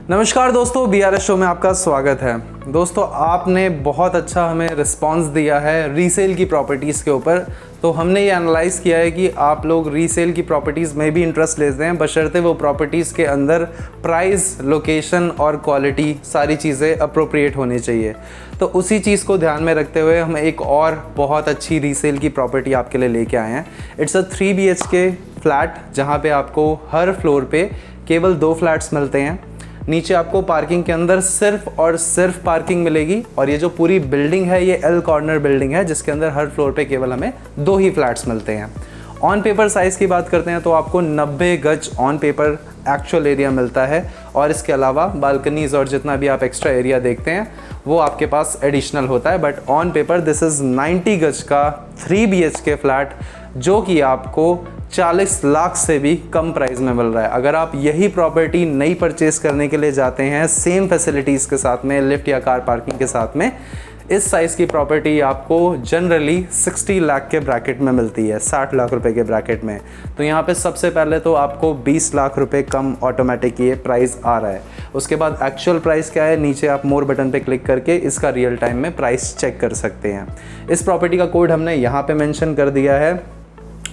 नमस्कार दोस्तों, BRS show में आपका स्वागत है। दोस्तों, आपने बहुत अच्छा हमें रिस्पांस दिया है रीसेल की प्रॉपर्टीज़ के ऊपर। तो हमने ये एनालाइज़ किया है कि आप लोग रीसेल की प्रॉपर्टीज़ में भी इंटरेस्ट लेते हैं, बशर्ते वो प्रॉपर्टीज़ के अंदर प्राइस, लोकेशन और क्वालिटी सारी चीज़ें अप्रोप्रिएट होनी चाहिए। तो उसी चीज़ को ध्यान में रखते हुए हम एक और बहुत अच्छी रीसेल की प्रॉपर्टी आपके लिए लेके आए हैं। इट्स अ 3 BHK फ्लैट, जहाँ पे आपको हर फ्लोर पे केवल 2 फ्लैट्स मिलते हैं। नीचे आपको पार्किंग के अंदर सिर्फ और सिर्फ पार्किंग मिलेगी, और ये जो पूरी बिल्डिंग है ये L कॉर्नर बिल्डिंग है, जिसके अंदर हर फ्लोर पे केवल हमें 2 ही फ्लैट्स मिलते हैं। ऑन पेपर साइज़ की बात करते हैं तो आपको 90 गज ऑन पेपर एक्चुअल एरिया मिलता है, और इसके अलावा बालकनीज़ और जितना भी आप एक्स्ट्रा एरिया देखते हैं वो आपके पास एडिशनल होता है। But on paper this is 90 गज का 3 BHK फ्लैट, जो कि आपको 40 लाख से भी कम प्राइस में मिल रहा है। अगर आप यही प्रॉपर्टी नई परचेज़ करने के लिए जाते हैं सेम फैसिलिटीज़ के साथ में, लिफ्ट या कार पार्किंग के साथ में, इस साइज़ की प्रॉपर्टी आपको जनरली 60 लाख के ब्रैकेट में मिलती है, 60 लाख रुपए के ब्रैकेट में। तो यहाँ पे सबसे पहले तो आपको 20 लाख रुपए कम ऑटोमेटिक ये प्राइस आ रहा है। उसके बाद एक्चुअल प्राइस क्या है, नीचे आप मोर बटन पे क्लिक करके इसका रियल टाइम में प्राइस चेक कर सकते हैं। इस प्रॉपर्टी का कोड हमने यहाँ पे मेंशन कर दिया है।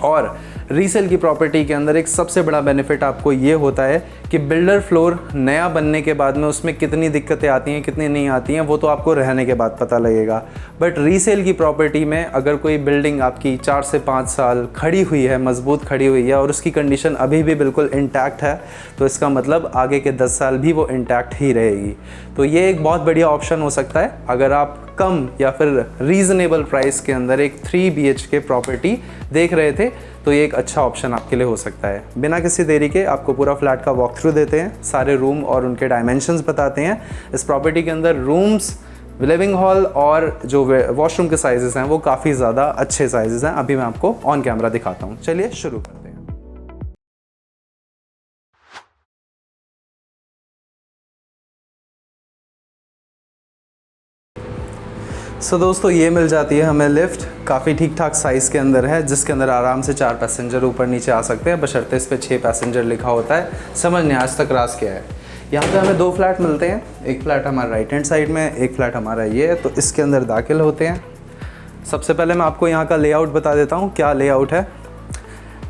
और रीसेल की प्रॉपर्टी के अंदर एक सबसे बड़ा बेनिफिट आपको ये होता है कि बिल्डर फ्लोर नया बनने के बाद में उसमें कितनी दिक्कतें आती हैं, कितनी नहीं आती हैं, वो तो आपको रहने के बाद पता लगेगा। बट रीसेल की प्रॉपर्टी में अगर कोई बिल्डिंग आपकी 4 से 5 साल खड़ी हुई है, मजबूत खड़ी हुई है, और उसकी कंडीशन अभी भी बिल्कुल इंटैक्ट है, तो इसका मतलब आगे के 10 साल भी वो इंटैक्ट ही रहेगी। तो ये एक बहुत बढ़िया ऑप्शन हो सकता है अगर आप कम या फिर रीज़नेबल प्राइस के अंदर एक 3 BHK प्रॉपर्टी देख रहे थे, तो ये एक अच्छा ऑप्शन आपके लिए हो सकता है। बिना किसी देरी के आपको पूरा फ्लैट का वॉक थ्रू देते हैं, सारे रूम और उनके डायमेंशंस बताते हैं। इस प्रॉपर्टी के अंदर रूम्स, लिविंग हॉल और जो वॉशरूम के साइजेस हैं वो काफ़ी ज़्यादा अच्छे साइजेस हैं। अभी मैं आपको ऑन कैमरा दिखाता हूँ। चलिए शुरू करते हैं। सो दोस्तों, ये मिल जाती है हमें लिफ्ट, काफ़ी ठीक ठाक साइज़ के अंदर है, जिसके अंदर आराम से 4 पैसेंजर ऊपर नीचे आ सकते हैं, बशर्ते इस पे 6 पैसेंजर लिखा होता है। समझ नहीं आज तक राज क्या है। यहाँ पे हमें 2 फ्लैट मिलते हैं, एक फ्लैट हमारा राइट हैंड साइड में, एक फ्लैट हमारा ये है। तो इसके अंदर दाखिल होते हैं। सबसे पहले मैं आपको यहाँ का लेआउट बता देता हूँ, क्या लेआउट है।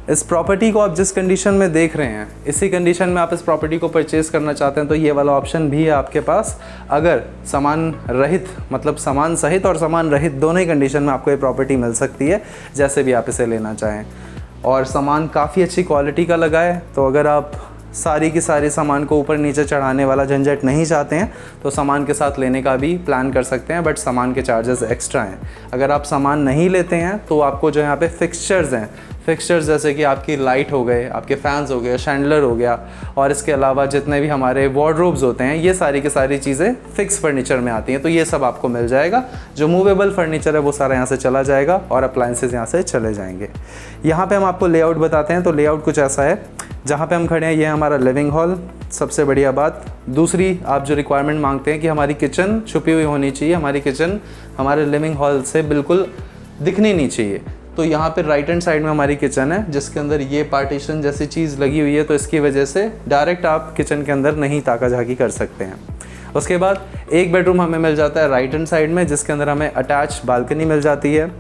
इस प्रॉपर्टी को आप जिस कंडीशन में देख रहे हैं, इसी कंडीशन में आप इस प्रॉपर्टी को परचेज़ करना चाहते हैं तो ये वाला ऑप्शन भी है आपके पास। अगर सामान रहित, मतलब सामान सहित और सामान रहित दोनों ही कंडीशन में आपको ये प्रॉपर्टी मिल सकती है, जैसे भी आप इसे लेना चाहें। और सामान काफ़ी अच्छी क्वालिटी का लगा है, तो अगर आप सारी की सारी सामान को ऊपर नीचे चढ़ाने वाला झंझट नहीं चाहते हैं तो सामान के साथ लेने का भी प्लान कर सकते हैं, बट सामान के चार्जेस एक्स्ट्रा हैं। अगर आप सामान नहीं लेते हैं तो आपको जो यहाँ पे फिक्सचर्स हैं, फिक्सचर्स जैसे कि आपकी लाइट हो गए, आपके फैंस हो गए, शैंडलर हो गया, और इसके अलावा जितने भी हमारे वार्डरोब्स होते हैं, ये सारी की सारी चीज़ें फिक्स फर्नीचर में आती हैं। तो ये सब आपको मिल जाएगा। जो मूवेबल फर्नीचर है वो सारा यहाँ से चला जाएगा और अप्लायंसेस यहाँ से चले जाएंगे। यहाँ पे हम आपको लेआउट बताते हैं। तो लेआउट कुछ ऐसा है, जहाँ पे हम खड़े हैं ये हमारा लिविंग हॉल, सबसे बढ़िया बात। दूसरी, आप जो रिक्वायरमेंट मांगते हैं कि हमारी किचन छुपी हुई होनी चाहिए, हमारी किचन हमारे लिविंग हॉल से बिल्कुल दिखनी नहीं चाहिए। तो यहाँ पे राइट हैंड साइड में हमारी किचन है, जिसके अंदर ये पार्टीशन जैसी चीज़ लगी हुई है, तो इसकी वजह से डायरेक्ट आप किचन के अंदर नहीं ताका झाकी कर सकते हैं। उसके बाद एक बेडरूम हमें मिल जाता है राइट हैंड साइड में, जिसके अंदर हमें अटैच बालकनी मिल जाती है।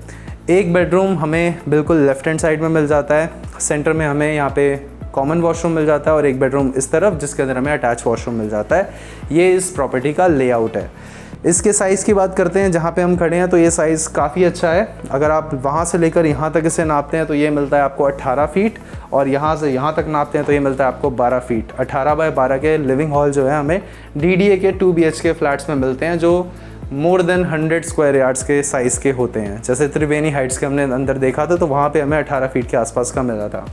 एक बेडरूम हमें बिल्कुल लेफ्ट हैंड साइड में मिल जाता है। सेंटर में हमें यहाँ पे कॉमन वॉशरूम मिल जाता है, और एक बेडरूम इस तरफ, जिसके अंदर हमें अटैच वॉशरूम मिल जाता है। ये इस प्रॉपर्टी का लेआउट है। इसके साइज़ की बात करते हैं, जहाँ पे हम खड़े हैं तो ये साइज़ काफ़ी अच्छा है। अगर आप वहाँ से लेकर यहाँ तक इसे नापते हैं तो ये मिलता है आपको 18 फीट, और यहाँ से यहाँ तक नापते हैं तो ये मिलता है आपको 12 फीट। 18 बाय 12 के लिविंग हॉल जो है हमें DDA के 2 BHK फ्लैट्स में मिलते हैं, जो मोर देन 100 स्क्वायर यार्ड्स के साइज़ के होते हैं। जैसे त्रिवेणी हाइट्स के हमने अंदर देखा था, तो वहाँ पर हमें 18 फीट के आसपास का मिला था।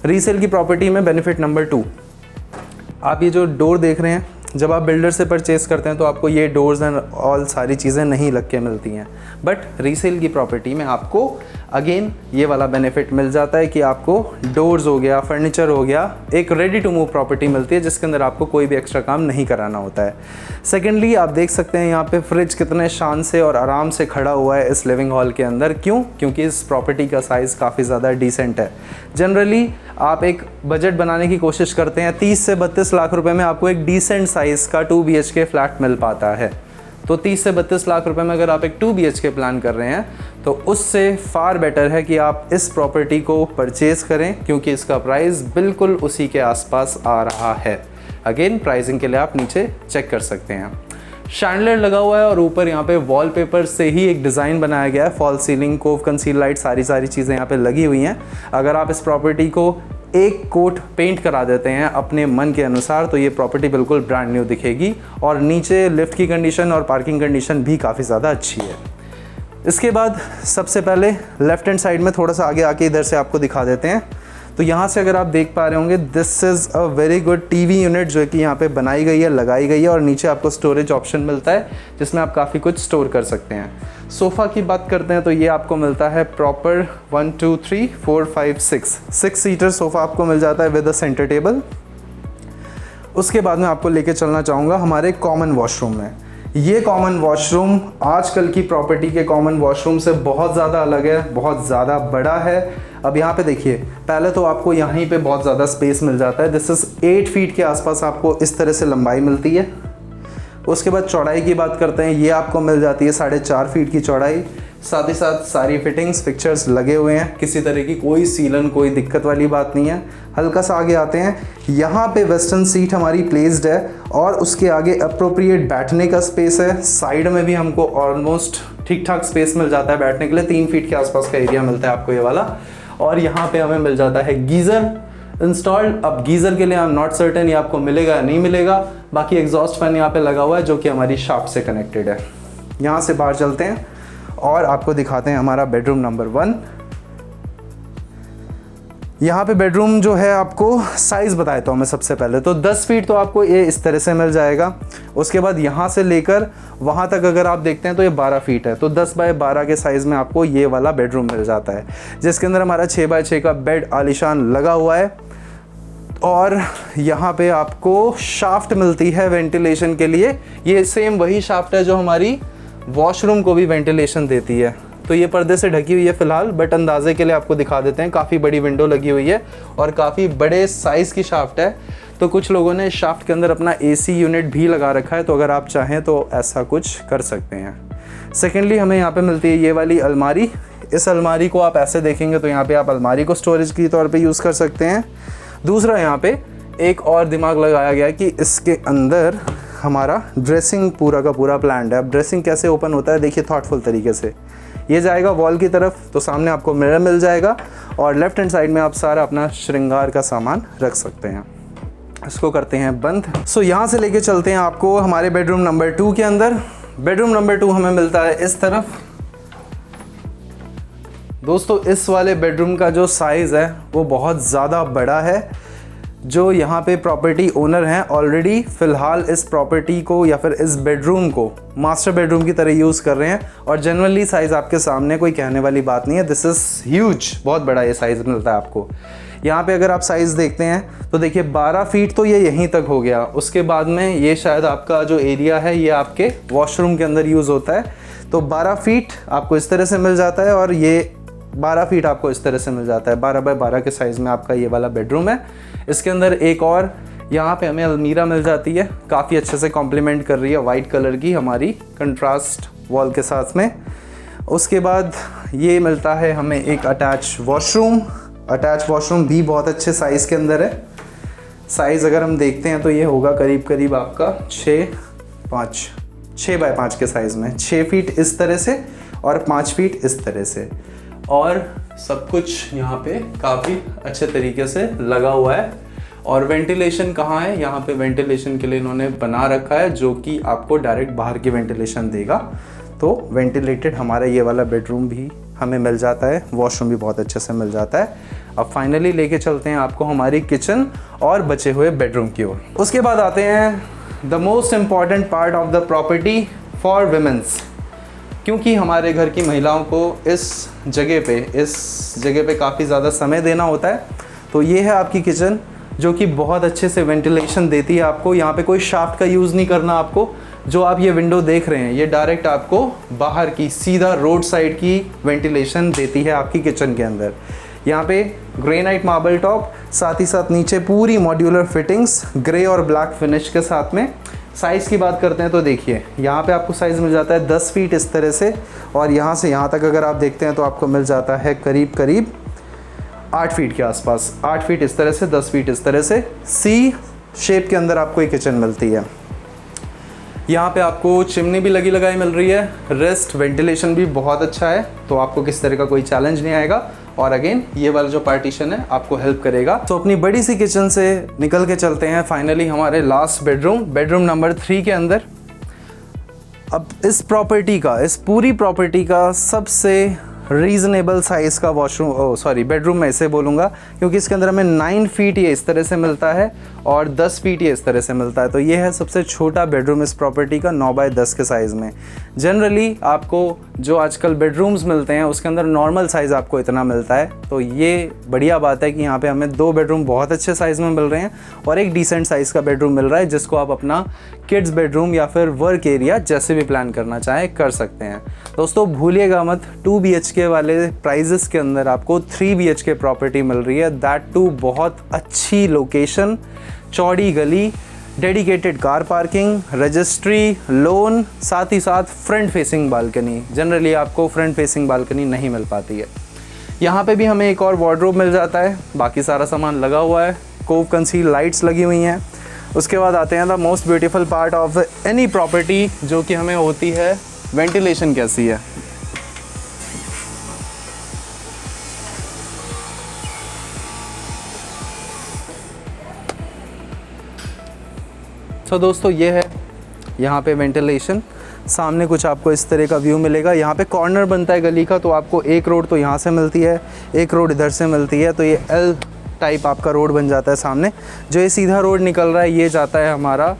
रीसेल की प्रॉपर्टी में बेनिफिट नंबर 2, आप ये जो डोर देख रहे हैं, जब आप बिल्डर से परचेज़ करते हैं तो आपको ये डोर्स एंड ऑल सारी चीज़ें नहीं लग के मिलती हैं। बट रीसेल की प्रॉपर्टी में आपको अगेन ये वाला बेनिफिट मिल जाता है कि आपको डोर्स हो गया, फर्नीचर हो गया, एक रेडी टू मूव प्रॉपर्टी मिलती है जिसके अंदर आपको कोई भी एक्स्ट्रा काम नहीं कराना होता है। सेकेंडली आप देख सकते हैं यहाँ पे फ्रिज कितने शान से और आराम से खड़ा हुआ है इस लिविंग हॉल के अंदर। क्यों? क्योंकि इस प्रॉपर्टी का साइज़ काफ़ी ज़्यादा डिसेंट है। जनरली आप एक बजट बनाने की कोशिश करते हैं, 30 से 32 लाख रुपए में आपको एक डिसेंट साइज़ का 2 BHK फ्लैट मिल पाता है। तो 30 से 32 लाख रुपए में अगर आप एक 2 BHK प्लान कर रहे हैं तो उससे फार बेटर है कि आप इस प्रॉपर्टी को परचेज़ करें, क्योंकि इसका प्राइस बिल्कुल उसी के आसपास आ रहा है। अगेन प्राइसिंग के लिए आप नीचे चेक कर सकते हैं। शैंडलर लगा हुआ है और ऊपर यहाँ पे वॉलपेपर से ही एक डिज़ाइन बनाया गया है। Fall ceiling, cove conceal light, सारी चीज़ें यहाँ पे लगी हुई हैं। अगर आप इस प्रॉपर्टी को एक कोट पेंट करा देते हैं अपने मन के अनुसार तो ये प्रॉपर्टी बिल्कुल ब्रांड न्यू दिखेगी। और नीचे लिफ्ट की कंडीशन और पार्किंग कंडीशन भी काफ़ी ज़्यादा अच्छी है। इसके बाद सबसे पहले लेफ्ट हैंड साइड में थोड़ा सा आगे आके इधर से आपको दिखा देते हैं। तो यहाँ से अगर आप देख पा रहे होंगे, this is a very good TV unit जो कि यहाँ पे बनाई गई है, लगाई गई है। और नीचे आपको स्टोरेज ऑप्शन मिलता है जिसमें आप काफ़ी कुछ स्टोर कर सकते हैं। सोफ़ा की बात करते हैं तो ये आपको मिलता है प्रॉपर 1 2 3 4 5 6 सीटर सोफ़ा आपको मिल जाता है विद अ सेंटर टेबल। उसके बाद में आपको लेके चलना चाहूँगा हमारे कॉमन वॉशरूम में। ये कॉमन वॉशरूम आजकल की प्रॉपर्टी के कॉमन वॉशरूम से बहुत ज़्यादा अलग है, बहुत ज़्यादा बड़ा है। अब यहाँ पे देखिए, पहले तो आपको यहीं पे बहुत ज़्यादा स्पेस मिल जाता है। दिस इज़ 8 फीट के आसपास आपको इस तरह से लंबाई मिलती है। उसके बाद चौड़ाई की बात करते हैं, ये आपको मिल जाती है 4.5 फीट की चौड़ाई। साथ ही साथ सारी फिटिंग्स फिक्चर्स लगे हुए हैं, किसी तरह की कोई सीलन, कोई दिक्कत वाली बात नहीं है। हल्का सा आगे आते हैं, यहाँ पे वेस्टर्न सीट हमारी प्लेस्ड है और उसके आगे अप्रोप्रिएट बैठने का स्पेस है। साइड में भी हमको ऑलमोस्ट ठीक ठाक स्पेस मिल जाता है बैठने के लिए, 3 फीट के आसपास का एरिया मिलता है आपको ये वाला। और यहाँ पे हमें मिल जाता है गीज़र इंस्टॉल्ड। अब गीज़र के लिए आई एम नॉट सर्टेन ये आपको मिलेगा या नहीं मिलेगा। बाकी एग्जॉस्ट फैन यहाँ पे लगा हुआ है जो कि हमारी शाफ्ट से कनेक्टेड है। यहाँ से बाहर चलते हैं और आपको दिखाते हैं हमारा बेडरूम नंबर 1। यहाँ पे बेडरूम जो है, आपको साइज़ बताया तो मैं सबसे पहले तो 10 फीट तो आपको ये इस तरह से मिल जाएगा। उसके बाद यहाँ से लेकर वहाँ तक अगर आप देखते हैं तो ये 12 फीट है। तो 10 बाय 12 के साइज़ में आपको ये वाला बेडरूम मिल जाता है, जिसके अंदर हमारा 6 बाय 6 का बेड आलीशान लगा हुआ है। और यहाँ पे आपको शाफ्ट मिलती है वेंटिलेशन के लिए। ये सेम वही शाफ्ट है जो हमारी वॉशरूम को भी वेंटिलेशन देती है। तो ये पर्दे से ढकी हुई है फ़िलहाल, बट अंदाजे के लिए आपको दिखा देते हैं। काफ़ी बड़ी विंडो लगी हुई है और काफ़ी बड़े साइज़ की शाफ्ट है। तो कुछ लोगों ने शाफ्ट के अंदर अपना AC यूनिट भी लगा रखा है, तो अगर आप चाहें तो ऐसा कुछ कर सकते हैं। सेकेंडली हमें यहाँ पे मिलती है ये वाली अलमारी। इस अलमारी को आप ऐसे देखेंगे तो यहाँ पे आप अलमारी को स्टोरेज के तौर पे यूज़ कर सकते हैं। दूसरा, यहाँ पे एक और दिमाग लगाया गया कि इसके अंदर हमारा ड्रेसिंग पूरा का पूरा प्लान्ड है। अब ड्रेसिंग कैसे ओपन होता है देखिए, थॉटफुल तरीके से ये जाएगा वॉल की तरफ, तो सामने आपको मिरर मिल जाएगा और लेफ्ट हैंड साइड में आप सारा अपना श्रृंगार का सामान रख सकते हैं। इसको करते हैं बंद। सो यहाँ से लेके चलते हैं आपको हमारे बेडरूम नंबर 2 के अंदर। बेडरूम नंबर 2 हमें मिलता है इस तरफ। दोस्तों, इस वाले बेडरूम का जो साइज़ है वो बहुत ज़्यादा बड़ा है। जो यहाँ पे प्रॉपर्टी ओनर हैं ऑलरेडी फ़िलहाल इस प्रॉपर्टी को या फिर इस बेडरूम को मास्टर बेडरूम की तरह यूज़ कर रहे हैं। और जनरली साइज़ आपके सामने कोई कहने वाली बात नहीं है। दिस इज़ ह्यूज, बहुत बड़ा ये साइज़ मिलता है आपको। यहाँ पे अगर आप साइज़ देखते हैं तो देखिए 12 फीट तो ये यहीं तक हो गया। उसके बाद में ये शायद आपका जो एरिया है ये आपके वॉशरूम के अंदर यूज़ होता है। तो 12 फीट आपको इस तरह से मिल जाता है और ये 12 फीट आपको इस तरह से मिल जाता है। 12 बाय 12 के साइज़ में आपका ये वाला बेडरूम है। इसके अंदर एक और यहाँ पे हमें अलमीरा मिल जाती है, काफ़ी अच्छे से कॉम्प्लीमेंट कर रही है वाइट कलर की हमारी कंट्रास्ट वॉल के साथ में। उसके बाद ये मिलता है हमें एक अटैच वॉशरूम। अटैच वॉशरूम भी बहुत अच्छे साइज़ के अंदर है। साइज़ अगर हम देखते हैं तो ये होगा करीब करीब आपका 6 बाय 5 के साइज़ में, 6 फीट इस तरह से और 5 फीट इस तरह से। और सब कुछ यहाँ पे काफ़ी अच्छे तरीके से लगा हुआ है। और वेंटिलेशन कहाँ है, यहाँ पे वेंटिलेशन के लिए इन्होंने बना रखा है जो कि आपको डायरेक्ट बाहर की वेंटिलेशन देगा। तो वेंटिलेटेड हमारा ये वाला बेडरूम भी हमें मिल जाता है, वॉशरूम भी बहुत अच्छे से मिल जाता है। अब फाइनली लेके चलते हैं आपको हमारी किचन और बचे हुए बेडरूम की ओर। उसके बाद आते हैं the most important part of the property for women's. क्योंकि हमारे घर की महिलाओं को इस जगह पे काफ़ी ज़्यादा समय देना होता है। तो ये है आपकी किचन जो कि बहुत अच्छे से वेंटिलेशन देती है आपको। यहाँ पे कोई शाफ्ट का यूज़ नहीं करना आपको। जो आप ये विंडो देख रहे हैं ये डायरेक्ट आपको बाहर की सीधा रोड साइड की वेंटिलेशन देती है आपकी किचन के अंदर। यहाँ पे ग्रेनाइट मार्बल टॉप, साथ ही साथ नीचे पूरी मॉड्यूलर फिटिंग्स ग्रे और ब्लैक फिनिश के साथ में। साइज़ की बात करते हैं तो देखिए यहाँ पे आपको साइज़ मिल जाता है 10 फीट इस तरह से, और यहाँ से यहाँ तक अगर आप देखते हैं तो आपको मिल जाता है करीब 8 फीट के आसपास। 8 फीट इस तरह से, 10 फीट इस तरह से सी शेप के अंदर आपको एक किचन मिलती है। यहाँ पे आपको चिमनी भी लगी लगाई मिल रही है। रेस्ट वेंटिलेशन भी बहुत अच्छा है, तो आपको किस तरह का कोई चैलेंज नहीं आएगा। और अगेन ये वाला जो पार्टीशन है आपको हेल्प करेगा। तो अपनी बड़ी सी किचन से निकल के चलते हैं फाइनली हमारे लास्ट बेडरूम नंबर 3 के अंदर। अब इस पूरी प्रॉपर्टी का सबसे रीज़नेबल साइज़ का बेडरूम मैं इसे बोलूँगा, क्योंकि इसके अंदर हमें 9 फीट ये इस तरह से मिलता है और 10 फीट ये इस तरह से मिलता है। तो ये है सबसे छोटा बेडरूम इस प्रॉपर्टी का, 9 बाय 10 के साइज़ में। जनरली आपको जो आजकल बेडरूम्स मिलते हैं उसके अंदर नॉर्मल साइज़ आपको इतना मिलता है। तो ये बढ़िया बात है कि यहाँ पे हमें 2 बेडरूम बहुत अच्छे साइज़ में मिल रहे हैं और एक डिसेंट साइज़ का बेडरूम मिल रहा है, जिसको आप अपना किड्स बेडरूम या फिर वर्क एरिया जैसे भी प्लान करना चाहें कर सकते हैं। दोस्तों भूलिएगा मत, 2 BHK वाले प्राइजेस के अंदर आपको 3 BHK प्रॉपर्टी मिल रही है, दैट टू बहुत अच्छी लोकेशन, चौड़ी गली, dedicated car parking, registry, loan, साथ ही साथ फ्रंट फेसिंग बालकनी। जनरली आपको फ्रंट फेसिंग बालकनी नहीं मिल पाती है। यहाँ पे भी हमें एक और वार्डरोब मिल जाता है, बाकी सारा सामान लगा हुआ है, कोव कंसील लाइट्स लगी हुई हैं। उसके बाद आते हैं the most beautiful part of any property, जो कि हमें होती है वेंटिलेशन कैसी है। तो दोस्तों ये है यहाँ पे वेंटिलेशन। सामने कुछ आपको इस तरह का व्यू मिलेगा। यहाँ पे कॉर्नर बनता है गली का, तो आपको एक रोड तो यहाँ से मिलती है, एक रोड इधर से मिलती है, तो ये L टाइप आपका रोड बन जाता है सामने। जो ये सीधा रोड निकल रहा है ये जाता है हमारा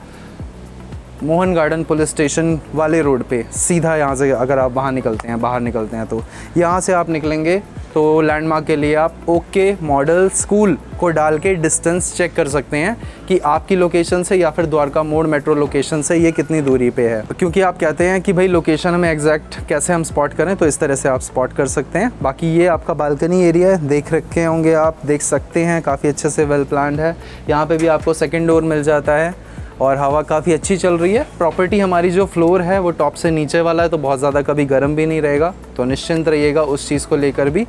मोहन गार्डन पुलिस स्टेशन वाले रोड पे सीधा। यहाँ से अगर आप बाहर निकलते हैं तो यहाँ से आप निकलेंगे तो लैंडमार्क के लिए आप ओके मॉडल स्कूल को डाल के डिस्टेंस चेक कर सकते हैं कि आपकी लोकेशन से या फिर द्वारका मोड़ मेट्रो लोकेशन से ये कितनी दूरी पे है। क्योंकि आप कहते हैं कि भाई लोकेशन हमें एग्जैक्ट कैसे हम स्पॉट करें, तो इस तरह से आप स्पॉट कर सकते हैं। बाकी ये आपका बालकनी एरिया है, देख रखे होंगे आप, देख सकते हैं काफ़ी अच्छे से वेल प्लान्ड है। यहाँ पर भी आपको सेकेंड डोर मिल जाता है और हवा काफ़ी अच्छी चल रही है। प्रॉपर्टी हमारी जो फ्लोर है वो टॉप से नीचे वाला है, तो बहुत ज़्यादा कभी गर्म भी नहीं रहेगा, तो निश्चिंत रहिएगा उस चीज़ को लेकर भी।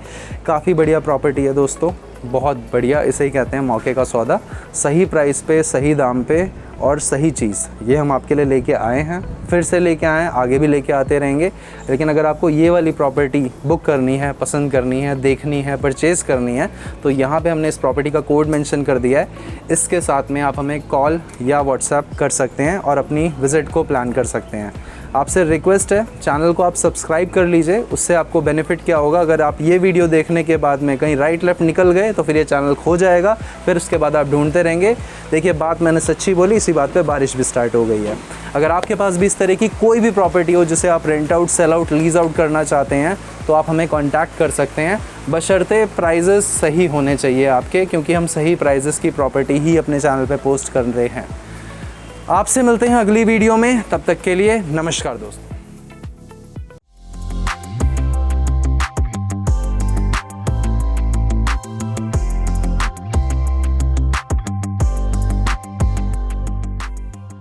काफ़ी बढ़िया प्रॉपर्टी है दोस्तों, बहुत बढ़िया। इसे ही कहते हैं मौके का सौदा, सही प्राइस पे, सही दाम पे और सही चीज़। ये हम आपके लिए लेके आए हैं, फिर से लेके आए हैं, आगे भी लेके आते रहेंगे। लेकिन अगर आपको ये वाली प्रॉपर्टी बुक करनी है, पसंद करनी है, देखनी है, परचेज़ करनी है, तो यहाँ पे हमने इस प्रॉपर्टी का कोड मेंशन कर दिया है। इसके साथ में आप हमें कॉल या व्हाट्सएप कर सकते हैं और अपनी विज़िट को प्लान कर सकते हैं। आपसे रिक्वेस्ट है चैनल को आप सब्सक्राइब कर लीजिए। उससे आपको बेनिफिट क्या होगा, अगर आप ये वीडियो देखने के बाद में कहीं राइट लेफ़्ट निकल गए तो फिर ये चैनल खो जाएगा, फिर उसके बाद आप ढूंढते रहेंगे। देखिए बात मैंने सच्ची बोली, इसी बात पे बारिश भी स्टार्ट हो गई है। अगर आपके पास भी इस तरह की कोई भी प्रॉपर्टी हो जिसे आप rent out, sell out, lease out करना चाहते हैं, तो आप हमें कॉन्टैक्ट कर सकते हैं, बशर्ते प्राइजेस सही होने चाहिए आपके, क्योंकि हम सही प्राइजेस की प्रॉपर्टी ही अपने चैनल पे पोस्ट कर रहे हैं। आपसे मिलते हैं अगली वीडियो में, तब तक के लिए नमस्कार दोस्तों।